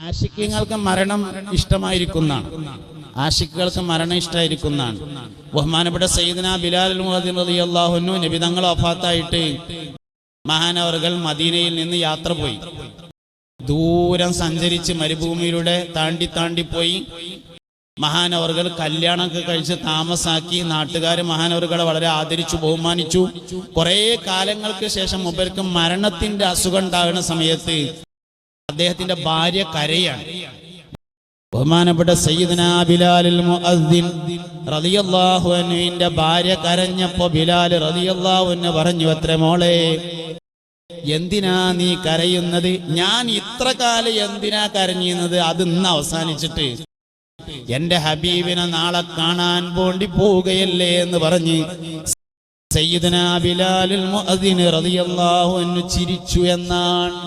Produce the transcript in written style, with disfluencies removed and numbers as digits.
ആശിക്കങ്ങൾക്ക് മരണം ഇഷ്ടമായിരിക്കുന്നതാണ്. ആശിക്കുകൾക്ക് മരണം ഇഷ്ടമായിരിക്കുന്നതാണ്. ബഹുമാനപ്പെട്ട സയ്യിദുനാ ബിലാൽ മുഅദ്ദിൻ റളിയല്ലാഹു അൻഹു നബി തങ്ങൾ വഫാത്തായിട്ട് മഹാനവറുകൾ മദീനയിൽ നിന്ന് യാത്ര പോയി. ദൂരം സഞ്ചരിച്ച് മരുഭൂമിയിലൂടെ താണ്ടി പോയി. മഹാനവറുകൾ കല്യാണമൊക്കെ കഴിച്ച് താമസാക്കി. നാട്ടുകാർ മഹാനവറുകളെ വളരെ ആദരിച്ചു, ബഹുമാനിച്ചു. കുറേ കാലങ്ങൾക്ക് ശേഷം മൂപ്പർക്ക് മരണത്തിന്റെ അസുഖം ഉണ്ടാകുന്ന സമയത്ത് അദ്ദേഹത്തിന്റെ ഭാര്യ കരയാണ്. ബഹുമാനപ്പെട്ട സയ്യിദുനാ ബിലാലുൽ മുഅദ്ദിൻ റളിയല്ലാഹു അൻഹുവിന്റെ ഭാര്യ കരഞ്ഞപ്പോ ബിലാൽ റളിയല്ലാഹു അൻഹു പറഞ്ഞു, അത്രേ മോളെ, എന്തിനാ നീ കരയുന്നത്? ഞാൻ ഇത്ര കാലം എന്തിനാ കരഞ്ഞിരുന്നത്? അത് ഇന്ന് അവസാനിച്ചിട്ട് എന്റെ ഹബീബിനെ നാളെ കാണാൻ വേണ്ടി പോവുകയല്ലേ എന്ന് പറഞ്ഞ് സയ്യിദുനാ ബിലാലുൽ മുഅദ്ദിൻ റളിയല്ലാഹു അൻഹു ചിരിച്ചു എന്നാണ്.